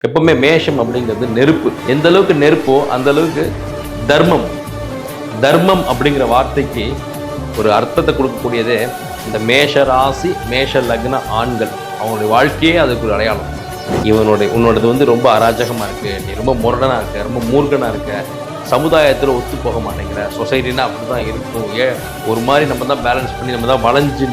எப்பவுமே மேஷம் அப்படிங்கிறது நெருப்பு. எந்த அளவுக்கு நெருப்போ அந்த அளவுக்கு தர்மம். தர்மம் அப்படிங்கிற வார்த்தைக்கு ஒரு அர்த்தத்தை கொடுக்கக்கூடியதே இந்த மேஷ ராசி மேஷ லக்ன ஆண்கள். அவங்களுடைய வாழ்க்கையே அதுக்கு ஒரு அடையாளம். உன்னோடது ரொம்ப அராஜகமா இருக்கு, நீ ரொம்ப முரடனா இருக்க, ரொம்ப மூர்க்கனா இருக்க, சமுதாயத்தில் ஒத்து போக மாட்டேங்கிற, சொசைட்டினா அப்படிதான் இருக்கும், ஒரு மாதிரி நம்ம தான் பேலன்ஸ் பண்ணி நம்ம தான் வளைஞ்சு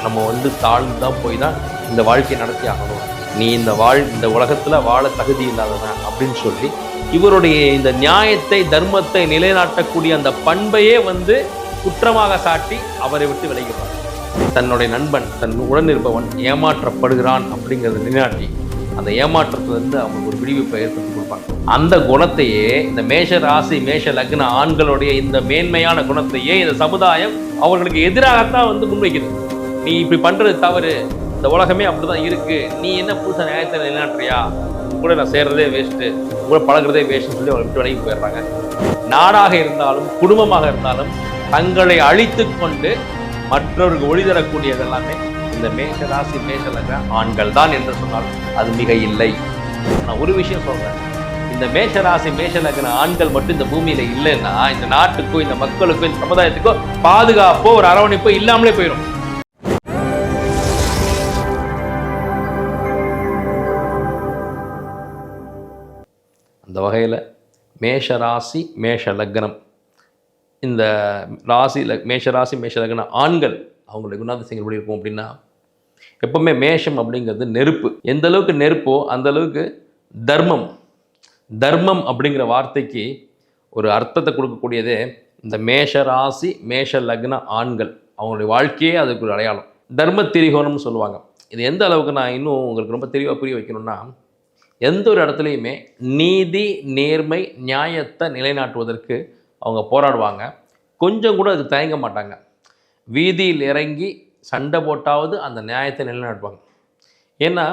நம்ம தாழ்ந்து தான் போய் தான் இந்த வாழ்க்கையை நடத்தி ஆகணும், நீ இந்த உலகத்துல வாழ தகுதி இல்லாதவன் அப்படின்னு சொல்லி இவருடைய இந்த நியாயத்தை தர்மத்தை நிலைநாட்டக்கூடிய அந்த பண்பையே குற்றமாக சாட்டி அவரை விட்டு விலகிறார். தன்னுடைய நண்பன் தன் உடன் இருப்பவன் ஏமாற்றப்படுகிறான் அப்படிங்கிறத நிலைநாட்டி அந்த ஏமாற்றத்திலிருந்து அவங்களுக்கு ஒரு விடுவிப்பை ஏற்படுத்தி கொடுப்பாங்க. அந்த குணத்தையே இந்த மேஷ ராசி மேஷ லக்ன ஆண்களுடைய இந்த மேன்மையான குணத்தையே இந்த சமுதாயம் அவர்களுக்கு எதிராகத்தான் முன்வைக்குது. நீ இப்படி பண்றது தவறு, இந்த உலகமே அப்படிதான் இருக்கு, நீ என்ன புதுசா நியாயத்தை நிலைநாட்டுறியா, கூட நான் சேர்றதே வேஸ்ட்டு, கூட பழகிறதே வேஸ்ட்னு சொல்லி அவங்க விட்டு விலகி போயிடுறாங்க. நாடாக இருந்தாலும் குடும்பமாக இருந்தாலும் தங்களை அழித்து கொண்டு மற்றவர்கள் ஒளி தரக்கூடியது எல்லாமே இந்த மேஷ ராசி மேஷ லக்ன ஆண்கள் தான் என்று சொன்னால் அது மிக இல்லை. நான் ஒரு விஷயம் சொல்றேன், இந்த மேஷ ராசி மேஷ லக்ன ஆண்கள் மட்டும் இந்த பூமியில இல்லைன்னா இந்த நாட்டுக்கோ இந்த மக்களுக்கோ இந்த சமுதாயத்துக்கோ பாதுகாப்போ ஒரு அரவணைப்போ இல்லாமலே போயிடும். அந்த வகையில் மேஷ ராசி மேஷ லக்னம், இந்த மேஷ ராசி மேஷ லக்ன ஆண்கள் அவங்களுடைய குணாதிசயங்கள் எப்படி இருக்கும் அப்படின்னா, எப்பவுமே மேஷம் அப்படிங்கிறது நெருப்பு. எந்த அளவுக்கு நெருப்போ அந்த அளவுக்கு தர்மம். தர்மம் அப்படிங்கிற வார்த்தைக்கு ஒரு அர்த்தத்தை கொடுக்கக்கூடியதே இந்த மேஷ ராசி மேஷ லக்ன ஆண்கள். அவங்களுடைய வாழ்க்கையே அதுக்கு ஒரு அடையாளம். தர்ம திரிகோணம்னு சொல்லுவாங்க. இது எந்த அளவுக்கு நான் இன்னும் உங்களுக்கு ரொம்ப தெளிவாக புரிய வைக்கணும்னா, எந்த ஒரு இடத்துலையுமே நீதி நேர்மை நியாயத்தை நிலைநாட்டுவதற்கு அவங்க போராடுவாங்க. கொஞ்சம் கூட அது தயங்க மாட்டாங்க. வீதியில் இறங்கி சண்டை போட்டாவது அந்த நியாயத்தை நிலைநாட்டுவாங்க. ஏன்னா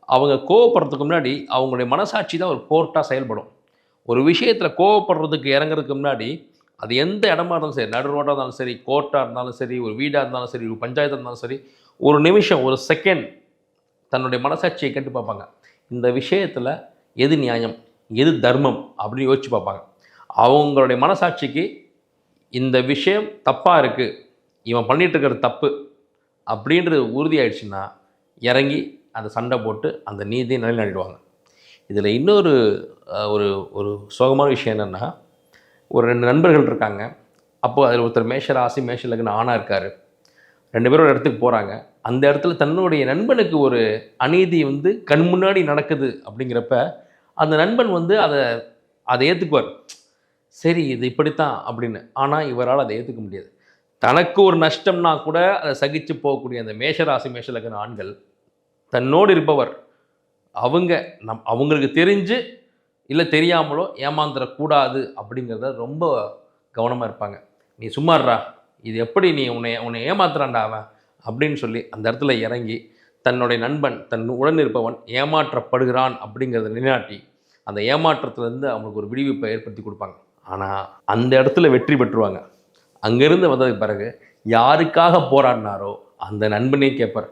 அவங்க கோவப்படுறதுக்கு முன்னாடி அவங்களுடைய மனசாட்சி தான் ஒரு கோர்ட்டாக செயல்படும். ஒரு விஷயத்தில் கோவப்படுறதுக்கு இறங்குறதுக்கு முன்னாடி அது எந்த இடமா இருந்தாலும் சரி, நடு ரோட்டாக இருந்தாலும் சரி, கோர்ட்டாக இருந்தாலும் சரி, ஒரு வீடாக இருந்தாலும் சரி, ஒரு பஞ்சாயத்தாக இருந்தாலும் சரி, ஒரு நிமிஷம் ஒரு செகண்ட் தன்னுடைய மனசாட்சியை கேட்டு பார்ப்பாங்க. இந்த விஷயத்தில் எது நியாயம் எது தர்மம் அப்படின்னு யோசிச்சு பார்ப்பாங்க. அவங்களுடைய மனசாட்சிக்கு இந்த விஷயம் தப்பாக இருக்குது, இவன் பண்ணிகிட்டு இருக்கிறது தப்பு அப்படின்றது உறுதியாயிடுச்சுன்னா இறங்கி அந்த சண்டை போட்டு அந்த நீதியை நிலைநாட்டிடுவாங்க. இதில் இன்னொரு ஒரு ஒரு சோகமான விஷயம் என்னென்னா, ஒரு 2 நண்பர்கள் இருக்காங்க. அப்போது அதில் ஒருத்தர் மேஷ ராசி மேஷ லக்ன ஆணாக இருக்கார். 2 பேரும் ஒரு இடத்துக்கு போகிறாங்க. அந்த இடத்துல தன்னுடைய நண்பனுக்கு ஒரு அநீதி கண் முன்னாடி நடக்குது அப்படிங்கிறப்ப அந்த நண்பன் அதை ஏற்றுக்குவார். சரி இது இப்படித்தான் அப்படின்னு. ஆனால் இவரால் அதை ஏற்றுக்க முடியாது. தனக்கு ஒரு நஷ்டம்னா கூட அதை சகிச்சு போகக்கூடிய அந்த மேஷராசி மேஷ லக்ன ஆண்கள் தன்னோடு இருப்பவர் அவங்களுக்கு தெரிஞ்சு இல்லை தெரியாமலோ ஏமாந்துடக்கூடாது அப்படிங்கிறத ரொம்ப கவனமாக இருப்பாங்க. நீ சும்மாடுறா, இது எப்படி நீ உன்னை ஏமாத்துறான்டா அவன் அப்படின்னு சொல்லி அந்த இடத்துல இறங்கி தன்னுடைய நண்பன் தன் உடன் இருப்பவன் ஏமாற்றப்படுகிறான் அப்படிங்கிறத நிலைநாட்டி அந்த ஏமாற்றத்துலேருந்து அவங்களுக்கு ஒரு விடுவிப்பை ஏற்படுத்தி கொடுப்பாங்க. ஆனால் அந்த இடத்துல வெற்றி பெற்றுவாங்க. அங்கேருந்து வந்ததுக்கு பிறகு யாருக்காக போராடினாரோ அந்த நண்பனே கேட்பார்,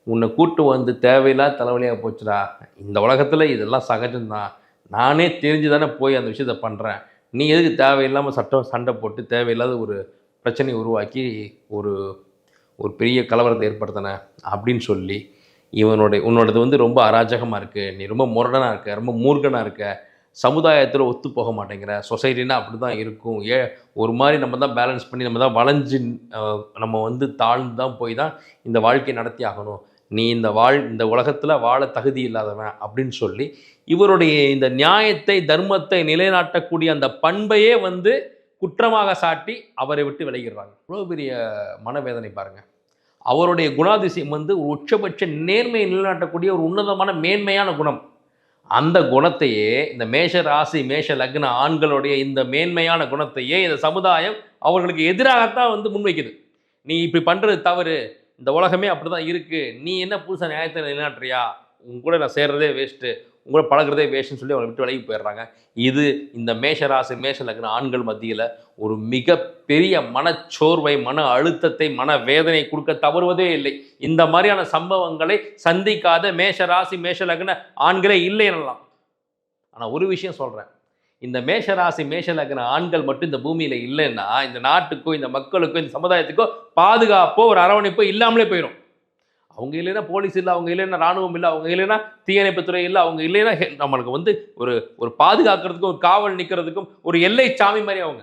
உன்னை கூட்டு தேவையில்லாத தலைவலியாக போச்சுடா, இந்த உலகத்தில் இதெல்லாம் சகஜம்தான், நானே தெரிஞ்சு தானே போய் அந்த விஷயத்தை பண்ணுறேன், நீ எதுக்கு தேவையில்லாமல் சண்டை போட்டு தேவையில்லாத ஒரு பிரச்சனையை உருவாக்கி ஒரு ஒரு பெரிய கலவரத்தை ஏற்படுத்தின அப்படின்னு சொல்லி உன்னோடது ரொம்ப அராஜகமாக இருக்குது, நீ ரொம்ப முரடனாக இருக்க, ரொம்ப மூர்க்கனாக இருக்க, சமுதாயத்தில் ஒத்து போக மாட்டேங்கிற, சொசைட்டினா அப்படி தான் இருக்கும், ஒரு மாதிரி நம்ம தான் பேலன்ஸ் பண்ணி நம்ம தான் வளைஞ்சு நம்ம தாழ்ந்து தான் போய் தான் இந்த வாழ்க்கையை நடத்தி ஆகணும், நீ இந்த உலகத்தில் வாழ தகுதி இல்லாதவன் அப்படின்னு சொல்லி இவருடைய இந்த நியாயத்தை தர்மத்தை நிலைநாட்டக்கூடிய அந்த பண்பையே குற்றமாக சாட்டி அவரை விட்டு விலகிறாங்க. இவ்வளோ பெரிய மனவேதனை பாருங்கள். அவருடைய குணாதிசயம் ஒரு உச்சபட்ச நேர்மையை நிலைநாட்டக்கூடிய ஒரு உன்னதமான மேன்மையான குணம். அந்த குணத்தையே இந்த மேஷ ராசி மேஷ லக்ன ஆண்களுடைய இந்த மேன்மையான குணத்தையே இந்த சமுதாயம் அவர்களுக்கு எதிராகத்தான் முன்வைக்குது. நீ இப்படி பண்ணுறது தவறு, இந்த உலகமே அப்படிதான் இருக்கு, நீ என்ன புதுசாக நியாயத்தை நிலைநாட்டுறியா, கூட நான் சேர்றதே வேஸ்ட்டு, கூட பழகிறதே வேஸ்ட்னு சொல்லி அவங்களை விட்டு விலகி போயிடுறாங்க. இது இந்த மேஷ ராசி மேஷ லக்ன ஆண்கள் மத்தியில் ஒரு மிகப்பெரிய மனச்சோர்வை மன அழுத்தத்தை மன வேதனை கொடுக்க தவறுவதே இல்லை. இந்த மாதிரியான சம்பவங்களை சந்திக்காத மேஷ ராசி மேஷ லக்ன ஆண்களே இல்லை எனலாம். ஆனால் ஒரு விஷயம் சொல்கிறேன், இந்த மேஷராசி மேஷ லக்ன ஆண்கள் மட்டும் இந்த பூமியில் இல்லைன்னா இந்த நாட்டுக்கோ இந்த மக்களுக்கோ இந்த சமுதாயத்துக்கோ பாதுகாப்போ ஒரு அரவணைப்போ இல்லாமலே போயிடும். அவங்க இல்லைன்னா போலீஸ் இல்லை, அவங்க இல்லைன்னா ராணுவம் இல்லை, அவங்க இல்லைன்னா தீயணைப்புத்துறை இல்லை, அவங்க இல்லைன்னா நம்மளுக்கு வந்து ஒரு ஒரு பாதுகாக்கிறதுக்கும் ஒரு காவல் நிற்கிறதுக்கும் ஒரு எல்லை சாமி மாதிரி அவங்க.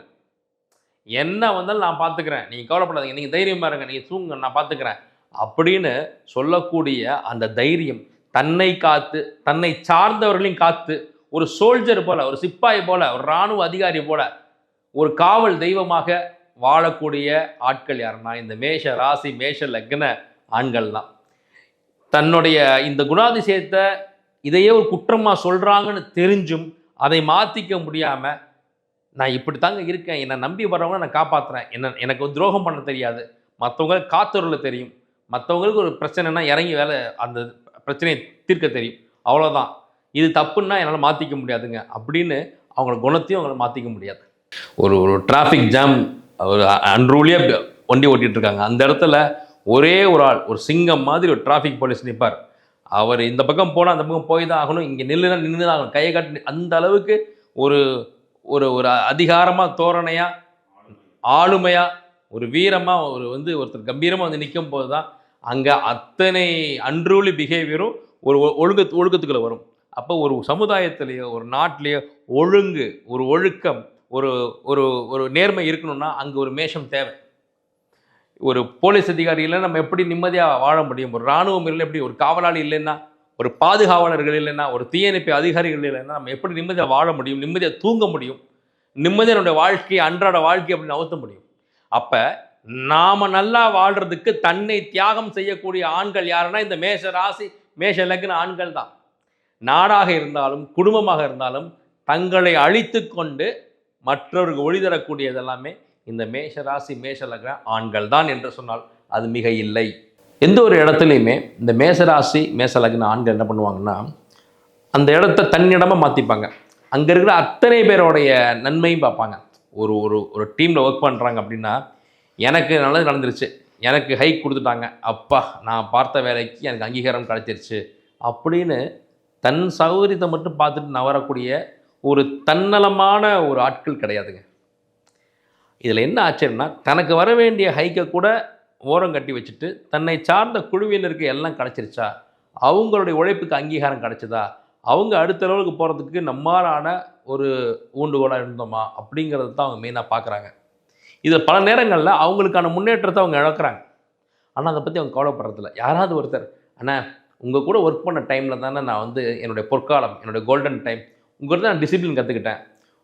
என்ன வந்தாலும் நான் பார்த்துக்கிறேன், நீங்கள் கவலைப்படாதீங்க, நீங்கள் தைரியமாக இருங்க, நீங்கள் தூங்குங்க, நான் பார்த்துக்கிறேன் அப்படின்னு சொல்லக்கூடிய அந்த தைரியம், தன்னை காத்து தன்னை சார்ந்தவர்களையும் காத்து ஒரு சோல்ஜர் போல, ஒரு சிப்பாய் போல, ஒரு இராணுவ அதிகாரி போல, ஒரு காவல் தெய்வமாக வாழக்கூடிய ஆட்கள் யாருன்னா இந்த மேஷ ராசி மேஷ லக்ன ஆண்கள் தான். தன்னுடைய இந்த குணாதிசயத்தை இதையே ஒரு குற்றமாக சொல்கிறாங்கன்னு தெரிஞ்சும் அதை மாற்றிக்க முடியாமல், நான் இப்படி தாங்க இருக்கேன், என்னை நம்பி வர்றவங்க நான் காப்பாற்றுறேன், எனக்கு துரோகம் பண்ண தெரியாது, மற்றவங்க காத்தொருள தெரியும், மற்றவங்களுக்கு ஒரு பிரச்சனைனா இறங்கி வேலை அந்த பிரச்சனையை தீர்க்க தெரியும், அவ்வளோதான், இது தப்புன்னா என்னால் மாற்றிக்க முடியாதுங்க அப்படின்னு அவங்களோட குணத்தையும் அவங்கள மாற்றிக்க முடியாது. ஒரு ஒரு டிராஃபிக் ஜாம், ஒரு அன்ரூலியாக வண்டி ஓட்டிகிட்டு இருக்காங்க, அந்த இடத்துல ஒரே ஒரு ஆள், ஒரு சிங்கம் மாதிரி ஒரு டிராஃபிக் போலீஸ் நிற்பார். அவர் இந்த பக்கம் போனால் அந்த பக்கம் போய் தான் ஆகணும், இங்கே நில்லுனா நின்று தான் ஆகணும், கையை காட்டி அந்த அளவுக்கு ஒரு ஒரு ஒரு அதிகாரமாக தோரணையாக ஆளுமையாக ஒரு வீரமாக ஒருத்தர் கம்பீரமாக வந்து நிற்கும் போது தான் அங்கே அத்தனை அன்ரூலி பிஹேவியரும் ஒரு ஒழுக்கத்துக்குள்ளே வரும். அப்போ ஒரு சமுதாயத்திலேயோ ஒரு நாட்டிலேயோ ஒழுங்கு, ஒரு ஒழுக்கம், ஒரு ஒரு ஒரு நேர்மை இருக்கணும்னா அங்கே ஒரு மேஷம் தேவை. ஒரு போலீஸ் அதிகாரியில் நம்ம எப்படி நிம்மதியாக வாழ முடியும், ஒரு இராணுவம் இல்லை, எப்படி ஒரு காவலாளி இல்லைன்னா, ஒரு பாதுகாவலர்கள் இல்லைன்னா, ஒரு தீயணைப்பு அதிகாரிகள் இல்லைன்னா நம்ம எப்படி நிம்மதியாக வாழ முடியும், நிம்மதியாக தூங்க முடியும், நிம்மதியாக நம்முடைய வாழ்க்கை அன்றாட வாழ்க்கை அப்படின்னு நகர்த்த முடியும். அப்போ நாம் நல்லா வாழ்கிறதுக்கு தன்னை தியாகம் செய்யக்கூடிய ஆண்கள் யாருன்னா இந்த மேஷ ராசி மேஷ லக்ன ஆண்கள் தான். நாடாக இருந்தாலும் குடும்பமாக இருந்தாலும் தங்களை அழித்து கொண்டு மற்றவர்கள் ஒளி தரக்கூடியது எல்லாமே இந்த மேஷ ராசி மேஷ லக்ன ஆண்கள் தான் என்று சொன்னால் அது மிக இல்லை. எந்த ஒரு இடத்துலையுமே இந்த மேசராசி மேச லக்ன ஆண்கள் என்ன பண்ணுவாங்கன்னா அந்த இடத்த தன்னிடமாக மாற்றிப்பாங்க. அங்கே இருக்கிற அத்தனை பேரோடைய நன்மையும் பார்ப்பாங்க. ஒரு ஒரு ஒரு டீமில் ஒர்க் பண்ணுறாங்க அப்படின்னா, எனக்கு நல்லது நடந்துருச்சு, எனக்கு ஹைக் கொடுத்துட்டாங்க, அப்பா நான் பார்த்த வேலைக்கு எனக்கு அங்கீகாரம் கிடைச்சிருச்சு அப்படின்னு தன் சௌகரியத்தை மட்டும் பார்த்துட்டு நவரக்கூடிய ஒரு தன்னலமான ஒரு ஆட்கள் கிடையாதுங்க. இதில் என்ன ஆச்சரியம்னா, தனக்கு வர வேண்டிய ஹைக்கை கூட ஓரம் கட்டி வச்சுட்டு தன்னை சார்ந்த குழுவினருக்கு எல்லாம் கிடச்சிருச்சா, அவங்களுடைய உழைப்புக்கு அங்கீகாரம் கிடச்சதா, அவங்க அடுத்த லெவலுக்கு போகிறதுக்கு நம்மளான ஒரு ஊண்டுகோலாக இருந்தோமா அப்படிங்கிறது தான் அவங்க மெயினாக பார்க்குறாங்க. இதில் பல நேரங்களில் அவங்களுக்கான முன்னேற்றத்தை அவங்க இழக்கிறாங்க. ஆனால் அதை பற்றி அவங்க கவலைப்படுறதில்ல. யாராவது ஒருத்தர், அண்ணா உங்கள் கூட ஒர்க் பண்ண டைமில் தானே நான் என்னுடைய பொற்காலம், என்னுடைய கோல்டன் டைம், உங்கள்கிட்ட நான் டிசிப்ளின் கற்றுக்கிட்டேன்,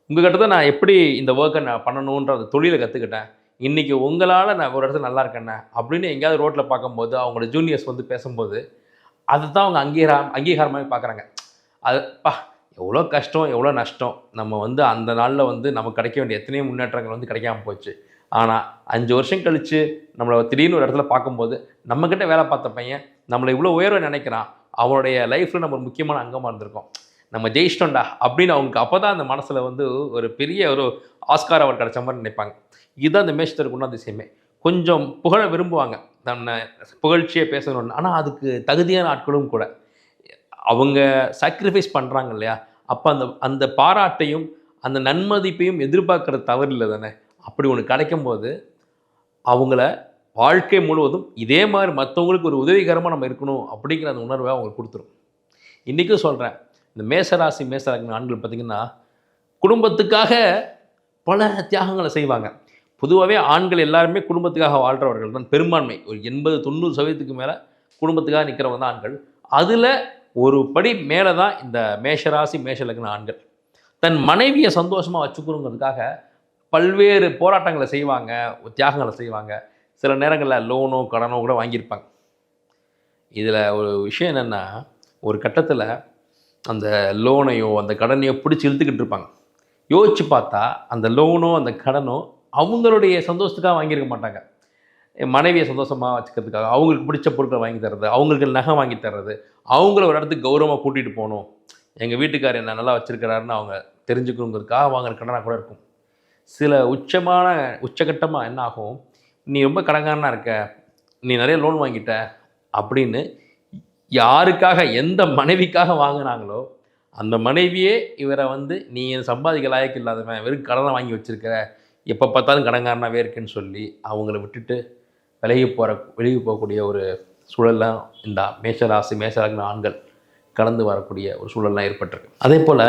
உங்கள்கிட்ட தான் நான் எப்படி இந்த ஒர்க்கை நான் பண்ணணுன்ற அந்த தொழிலை கற்றுக்கிட்டேன், இன்றைக்கி உங்களால் நான் ஒரு இடத்துல நல்லா இருக்கேண்ணே அப்படின்னு எங்கேயாவது ரோட்டில் பார்க்கும்போது அவங்களோட ஜூனியர்ஸ் பேசும்போது அதுதான் அவங்க அங்கீகாரமாகவே பார்க்குறாங்க. அதுப்பா எவ்வளோ கஷ்டம், எவ்வளோ நஷ்டம், நம்ம அந்த நாளில் நமக்கு கிடைக்க வேண்டிய எத்தனையோ முன்னேற்றங்கள் கிடைக்காம போச்சு. ஆனால் 5 வருஷம் கழித்து நம்மளை திடீர்னு ஒரு இடத்துல பார்க்கும்போது நம்மக்கிட்ட வேலை பார்த்த பையன் நம்மளை இவ்வளோ உயர்வை நினைக்கிறான், அவனுடைய லைஃப்பில் நம்ம ஒரு முக்கியமான அங்கமாக இருந்திருக்கோம், நம்ம ஜெயிச்சிட்டோண்டா அப்படின்னு அவங்களுக்கு அப்போ தான் அந்த மனசில் ஒரு பெரிய ஒரு ஆஸ்கார் அவர் கிடைச்ச மாதிரி நினைப்பாங்க. இதுதான் இந்த மேஷத்திற்கு குணாதிசயமே. கொஞ்சம் புகழ விரும்புவாங்க, தன்னை புகழ்ச்சியை பேசணும்னு. ஆனால் அதுக்கு தகுதியான ஆட்களும் கூட அவங்க சாக்ரிஃபைஸ் பண்ணுறாங்க இல்லையா, அப்போ அந்த பாராட்டையும் அந்த நன்மதிப்பையும் எதிர்பார்க்குறது தவறு இல்லை தானே. அப்படி ஒன்று கிடைக்கும்போது அவங்கள வாழ்க்கை முழுவதும் இதே மாதிரி மற்றவங்களுக்கு ஒரு உதவிகரமாக நம்ம இருக்கணும் அப்படிங்கிற அந்த உணர்வை அவங்களுக்கு கொடுத்துரும். இன்றைக்கும் சொல்கிறேன், இந்த மேசராசி மேச லக்ன ஆண்கள் பார்த்திங்கன்னா குடும்பத்துக்காக பல தியாகங்களை செய்வாங்க. பொதுவாகவே ஆண்கள் எல்லாருமே குடும்பத்துக்காக வாழ்கிறவர்கள் தான் பெரும்பான்மை. ஒரு 80-90% மேலே குடும்பத்துக்காக நிற்கிறவங்க தான் ஆண்கள். அதில் ஒரு படி மேலே தான் இந்த மேஷராசி மேஷ லக்ன ஆண்கள். தன் மனைவியை சந்தோஷமாக வச்சுக்கணுங்கிறதுக்காக பல்வேறு போராட்டங்களை செய்வாங்க, தியாகங்களை செய்வாங்க. சில நேரங்களில் லோனோ கடனோ கூட வாங்கியிருப்பாங்க. இதில் ஒரு விஷயம் என்னென்னா, ஒரு கட்டத்தில் அந்த லோனையோ அந்த கடனையோ பிடிச்சி இழுத்துக்கிட்டு இருப்பாங்க. யோசித்து பார்த்தா அந்த லோனோ அந்த கடனோ அவங்களுடைய சந்தோஷத்துக்காக வாங்கியிருக்க மாட்டாங்க. மனைவியை சந்தோஷமாக வச்சுக்கிறதுக்காக அவங்களுக்கு பிடிச்ச பொருட்களை வாங்கி தர்றது, அவங்களுக்கு நகை வாங்கி தர்றது, அவங்கள ஒரு இடத்துக்கு கௌரவமாக கூட்டிகிட்டு போகணும், எங்கள் வீட்டுக்கார் என்ன நல்லா வச்சுருக்கிறாருன்னு அவங்க தெரிஞ்சுக்கணுங்கிறதுக்காக வாங்குற கடனாக கூட இருக்கும். சில உச்சகட்டமாக என்ன ஆகும், நீ ரொம்ப கடன்காரனாக இருக்க, நீ நிறைய லோன் வாங்கிட்ட அப்படின்னு யாருக்காக எந்த மனைவிக்காக வாங்கினாங்களோ அந்த மனைவியே இவரை வந்து நீ சம்பாதிக்க லாயக்கு இல்லாதவன், வெறும் கடனை வாங்கி வச்சிருக்கிற, எப்போ பார்த்தாலும் கடன்காரனாகவே இருக்குன்னு சொல்லி அவங்கள விட்டுட்டு வெளியே போகக்கூடிய ஒரு சூழல்லாம் இந்த மேஷராசி மேஷலக்ன ஆண்கள் கடந்து வரக்கூடிய ஒரு சூழல்லாம் ஏற்பட்டிருக்கு. அதே போல்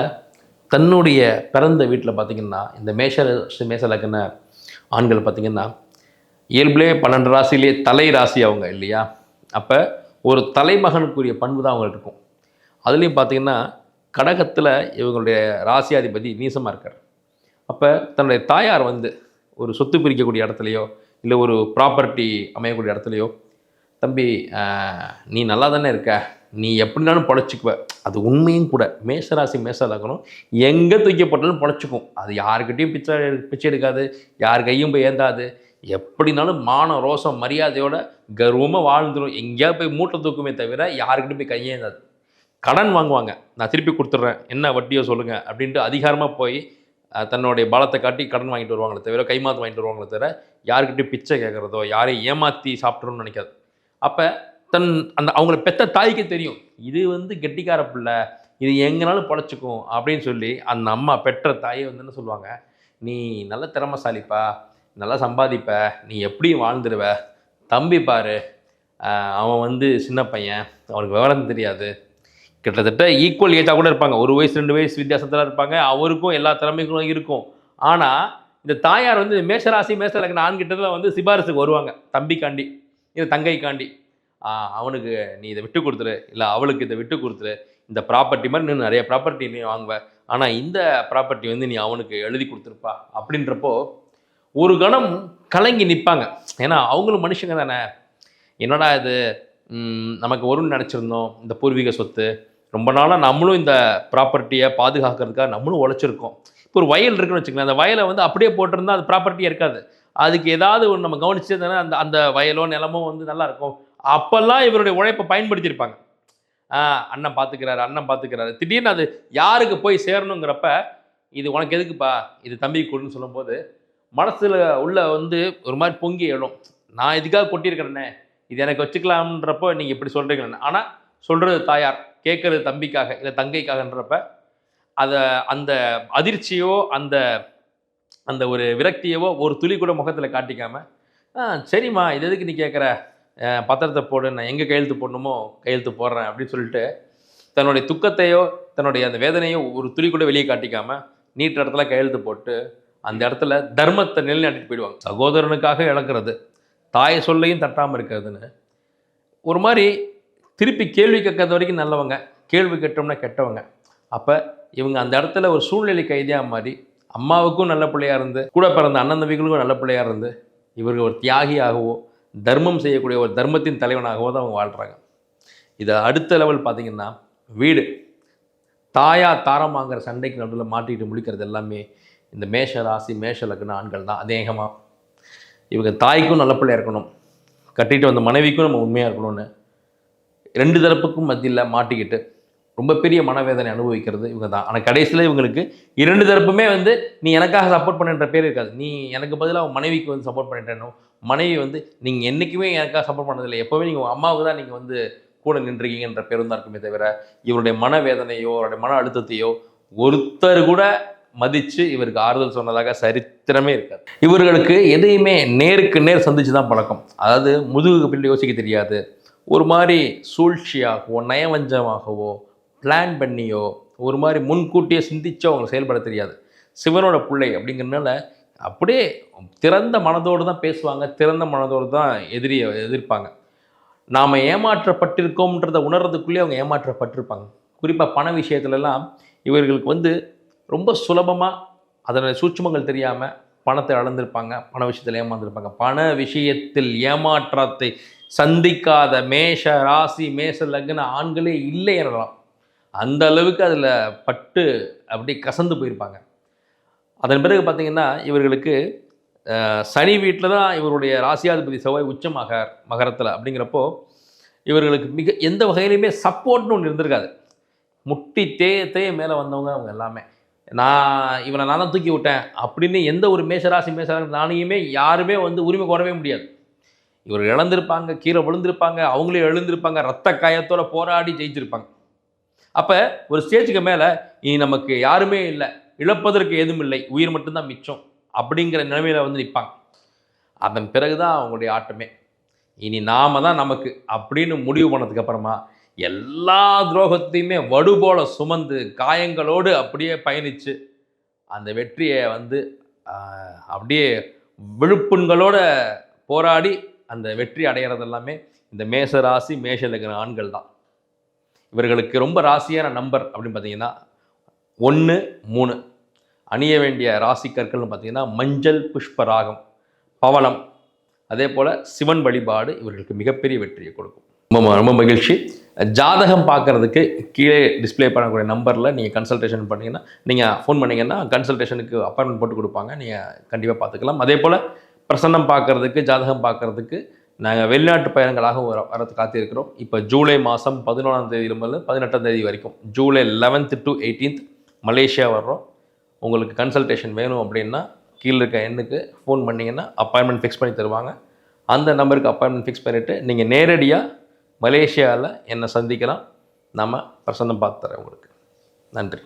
தன்னுடைய பிறந்த வீட்டில் பார்த்திங்கன்னா இந்த மேஷலக்ன ஆண்கள் பார்த்திங்கன்னா இயல்பிலே 12 ராசியிலே தலை ராசி அவங்க இல்லையா? அப்போ ஒரு தலைமகனுக்குரிய பண்பு தான் அவங்களுக்கு இருக்கும். அதுலேயும் பார்த்திங்கன்னா கடகத்தில் இவங்களுடைய ராசியாதிபதி நீசமாக இருக்கார். அப்போ தன்னுடைய தாயார் வந்து ஒரு சொத்து பிரிக்கக்கூடிய இடத்துலையோ இல்லை ஒரு ப்ராப்பர்ட்டி அமையக்கூடிய இடத்துலையோ, தம்பி நீ நல்லா தானே இருக்க, நீ எப்படினாலும் பொழைச்சிக்குவ. அது உண்மையும் கூட. மேஷராசி மேஷலக்னம் எங்கே தூக்கப்பட்டாலும் பொழைச்சிக்கும். அது யாருக்கிட்டையும் பிச்சை எடுக்காது, யார் கையும் போய் ஏந்தாது. எப்படினாலும் மானம் ரோசம் மரியாதையோட கர்வமாக வாழ்ந்துடும். எங்கேயாவது போய் மூட்டை தூக்குமே தவிர யாருக்கிட்டையும் போய் கையேந்தாது. கடன் வாங்குவாங்க, நான் திருப்பி கொடுத்துட்றேன், என்ன வட்டியோ சொல்லுங்கள் அப்படின்ட்டு அதிகாரமாக போய் தன்னுடைய பலத்தை காட்டி கடன் வாங்கிட்டு வருவாங்களே தவிர, கைமாற்று வாங்கிட்டு வருவாங்களே தவிர, யாருக்கிட்டையும் பிச்சை கேட்குறதோ யாரையும் ஏமாற்றி சாப்பிட்றோன்னு நினைக்காது. அப்போ அவங்கள பெற்ற தாய்க்கு தெரியும், இது வந்து கெட்டிக்கார பிள்ளை, இது எங்கேனாலும் பொழைச்சிக்கும் அப்படின்னு சொல்லி அந்த அம்மா பெற்ற தாயை வந்து என்ன சொல்லுவாங்க, நீ நல்ல திறமைசாலிப்பா, நல்லா சம்பாதிப்ப, நீ எப்படியும் வாழ்ந்துடுவ, தம்பி பாரு அவன் வந்து சின்ன பையன், அவனுக்கு விவரம் தெரியாது, கிட்டத்தட்ட ஈக்குவல் ஏஜாக கூட இருப்பாங்க, 1 வயசு 2 வயசு வித்தியாசத்தில் இருப்பாங்க, அவருக்கும் எல்லா திறமைகளும் இருக்கும். ஆனால் இந்த தாயார் வந்து மேஷராசி மேஷலக்ன ஆண்கிட்டத்தில் வந்து சிபாரிசுக்கு வருவாங்க, தம்பிக்காண்டி இல்லை தங்கைக்காண்டி. அவனுக்கு நீ இதை விட்டு கொடுத்துரு, இல்லை அவளுக்கு இதை விட்டு கொடுத்துரு, இந்த ப்ராப்பர்ட்டி மாதிரி நீ நிறைய ப்ராப்பர்ட்டி நீ வாங்குவேன், ஆனால் இந்த ப்ராப்பர்ட்டி வந்து நீ அவனுக்கு எழுதி கொடுத்துருப்பா அப்படின்றப்போ ஒரு கணம் கலங்கி நிற்பாங்க. ஏன்னா அவங்களும் மனுஷங்க தானே, என்னடா இது நமக்கு வரும்னு நினச்சிருந்தோம், இந்த பூர்வீக சொத்து ரொம்ப நாளாக நம்மளும் இந்த ப்ராப்பர்ட்டியை பாதுகாக்கிறதுக்காக நம்மளும் உழைச்சிருக்கோம். இப்போ ஒரு வயல் இருக்குன்னு வச்சுக்கலாம், அந்த வயலை வந்து அப்படியே போட்டிருந்தா அது ப்ராப்பர்ட்டியாக இருக்காது, அதுக்கு ஏதாவது ஒன்று நம்ம கவனிச்சே தானே அந்த அந்த வயலோ நிலமோ வந்து நல்லா இருக்கும். அப்போல்லாம் இவருடைய உழைப்பை பயன்படுத்தியிருப்பாங்க. அண்ணன் பார்த்துக்கிறாரு, திடீர்னு அது யாருக்கு போய் சேரணுங்கிறப்ப, இது உனக்கு எதுக்குப்பா, இது தம்பி கொடுன்னு சொல்லும்போது மனசில் உள்ள வந்து ஒரு மாதிரி பொங்கி எழும், நான் இதுக்காக கொட்டியிருக்கிறேன்னே, இது எனக்கு வச்சுக்கலாம்ன்றப்போ நீங்கள் இப்படி சொல்கிறீங்கன்னு. ஆனால் சொல்கிறது தாயார், கேட்குறது தம்பிக்காக இல்லை தங்கைக்காகன்றப்ப அதை அந்த அதிர்ச்சியோ அந்த அந்த ஒரு விரக்தியவோ ஒரு துளி கூட முகத்தில் காட்டிக்காமல், சரிம்மா இது எதுக்கு நீ கேட்குற, பத்திரத்தை போடு, நான் எங்கே கையெழுத்து போடணுமோ கையெழுத்து போடுறேன் அப்படின்னு சொல்லிட்டு தன்னுடைய துக்கத்தையோ தன்னுடைய அந்த வேதனையோ ஒரு துளி கூட வெளியே காட்டிக்காமல் நீட்ட இடத்துல கையெழுத்து போட்டு அந்த இடத்துல தர்மத்தை நிலைநாட்டிட்டு போயிடுவாங்க. சகோதரனுக்காக இழக்கிறது, தாயை சொல்லையும் தட்டாமல் இருக்கிறதுன்னு ஒரு மாதிரி திருப்பி கேள்வி கேட்கறது வரைக்கும் நல்லவங்க, கேள்வி கேட்டோம்னா கெட்டவங்க. அப்போ இவங்க அந்த இடத்துல ஒரு சூழ்நிலை கைதியாக மாறி அம்மாவுக்கும் நல்ல பிள்ளையாக இருந்து கூட பிறந்த அண்ணன் தம்பிகளுக்கும் நல்ல பிள்ளையாக இருந்து இவர்கள் ஒரு தியாகியாகவோ தர்மம் செய்யக்கூடிய ஒரு தர்மத்தின் தலைவனாகவோ தான் அவங்க வாழ்கிறாங்க. இதை அடுத்த லெவல் பார்த்திங்கன்னா வீடு, தாரம் வாங்குற சண்டைக்கு நடுவில் மாட்டிக்கிட்டு முடிக்கிறது எல்லாமே இந்த மேஷ ராசி மேஷலக்ன ஆண்கள் தான். அநேகமாக இவங்க தாய்க்கும் நல்ல பிள்ளையாக இருக்கணும், கட்டிட்டு வந்த மனைவிக்கும் நம்ம உண்மையாக இருக்கணும்னு 2 தரப்புக்கும் மத்தியில் மாட்டிக்கிட்டு ரொம்ப பெரிய மனவேதனை அனுபவிக்கிறது இவங்க தான். ஆனால் கடைசியில் இவங்களுக்கு 2 தரப்புமே வந்து நீ எனக்காக சப்போர்ட் பண்ணுன்ற பேர் இருக்காது, நீ எனக்கு பதிலாக அவன் மனைவிக்கு வந்து சப்போர்ட் பண்ணிட்டேனோ, மனைவி வந்து நீங்கள் என்றைக்குமே எனக்காக சப்போர்ட் பண்ணதில்லை, எப்போவுமே நீங்கள் உங்கள் அம்மாவுக்கு தான் நீங்கள் வந்து கூட நின்றுருக்கீங்கன்ற பேரும் தான் இருக்குமே தவிர இவருடைய மனவேதனையோ அவருடைய மன அழுத்தத்தையோ ஒருத்தர் கூட மதித்து இவருக்கு ஆறுதல் சொன்னதாக சரித்திரமே இருக்காது. இவர்களுக்கு எதையுமே நேருக்கு நேர் சந்திச்சு தான் பழக்கம். அதாவது முதுகுக்கு பிள்ளை யோசிக்க தெரியாது, ஒரு மாதிரி சூழ்ச்சியாகவோ நயவஞ்சமாகவோ பிளான் பண்ணியோ ஒரு மாதிரி முன்கூட்டியே சிந்திச்சோ அவங்க செயல்பட தெரியாது. சிவனோட பிள்ளை அப்படிங்கிறதுனால அப்படியே திறந்த மனதோடு தான் பேசுவாங்க, திறந்த மனதோடு தான் எதிர்ப்பாங்க. நாம் ஏமாற்றப்பட்டிருக்கோம்ன்றதை உணர்றதுக்குள்ளேயே அவங்க ஏமாற்றப்பட்டிருப்பாங்க. குறிப்பாக பண விஷயத்துலலாம் இவர்களுக்கு வந்து ரொம்ப சுலபமாக அதனுடைய சூட்சுமங்கள் தெரியாமல் பணத்தை அளந்திருப்பாங்க, பண விஷயத்தில் ஏமாந்துருப்பாங்க. பண விஷயத்தில் ஏமாற்றத்தை சந்திக்காத மேஷ ராசி மேஷ லக்ன ஆண்களே இல்லை எனலாம். அந்த அளவுக்கு அதில் பட்டு அப்படி கசந்து போயிருப்பாங்க. அதன் பிறகு பார்த்திங்கன்னா இவர்களுக்கு சனி வீட்டில் தான் இவருடைய ராசியாதிபதி செவ்வாய் மகரத்தில் அப்படிங்கிறப்போ இவர்களுக்கு எந்த வகையிலையுமே சப்போர்ட்னு ஒன்று இருந்திருக்காது. முட்டி தேய மேலே வந்தவங்க அவங்க எல்லாமே. இவனை நான் தான் தூக்கி விட்டேன் அப்படின்னு எந்த ஒரு மேஷராசி நானையுமே யாருமே வந்து உரிமை கோரவே முடியாது. இவர் இழந்திருப்பாங்க, கீழே விழுந்திருப்பாங்க, அவங்களே எழுந்திருப்பாங்க, ரத்த காயத்தோடு போராடி ஜெயிச்சிருப்பாங்க. அப்போ ஒரு ஸ்டேஜுக்கு மேலே இனி நமக்கு யாருமே இல்லை, இழப்பதற்கு எதுவும் இல்லை, உயிர் மட்டும்தான் மிச்சம் அப்படிங்கிற நிலைமையில் வந்து நிற்பாங்க. அதன் பிறகு தான் அவங்களுடைய ஆட்டமே. இனி நாம தான் நமக்கு அப்படின்னு முடிவு பண்ணதுக்கு அப்புறமா எல்லா துரோகத்தையுமே வடு போல சுமந்து காயங்களோடு அப்படியே பயணித்து அந்த வெற்றியை வந்து அப்படியே விழுப்புண்களோட போராடி அந்த வெற்றி அடைகிறது எல்லாமே இந்த மேஷ ராசி மேஷ லக்ன ஆண்கள் தான். இவர்களுக்கு ரொம்ப ராசியான நம்பர் அப்படின்னு பார்த்தீங்கன்னா 1, 3. அணிய வேண்டிய ராசி கற்கள்னு பார்த்தீங்கன்னா மஞ்சள், புஷ்பராகம், பவளம், அதே போல் சிவன் வழிபாடு இவர்களுக்கு மிகப்பெரிய வெற்றியை கொடுக்கும். ரொம்ப ரொம்ப மகிழ்ச்சி. ஜாதகம் பார்க்குறதுக்கு கீழே டிஸ்பிளே பண்ணக்கூடிய நம்பரில் நீங்கள் கன்சல்டேஷன் பண்ணிங்கன்னா, நீங்கள் ஃபோன் பண்ணிங்கன்னா கன்சல்டேஷனுக்கு அப்பாயின்மெண்ட் போட்டு கொடுப்பாங்க, நீங்கள் கண்டிப்பாக பார்த்துக்கலாம். அதே போல் பிரசன்னம் பார்க்குறதுக்கு, ஜாதகம் பார்க்குறதுக்கு நாங்கள் வெளிநாட்டு பயணங்களாக வரது காத்திருக்கிறோம். இப்போ ஜூலை மாதம் 11ஆம் தேதியிலிருந்து 18ஆம் தேதி வரைக்கும், July 11th to 18th Malaysia வர்றோம். உங்களுக்கு கன்சல்டேஷன் வேணும் அப்படின்னா கீழே இருக்க எண்ணுக்கு ஃபோன் பண்ணிங்கன்னா அப்பாயின்மெண்ட் ஃபிக்ஸ் பண்ணி தருவாங்க. அந்த நம்பருக்கு அப்பாயின்மெண்ட் ஃபிக்ஸ் பண்ணிவிட்டு நீங்கள் நேரடியாக மலேசியாவில் என்னை சந்திக்கலாம். நம்ம பிரசன்னம் பார்த்து தரேன் உங்களுக்கு. நன்றி.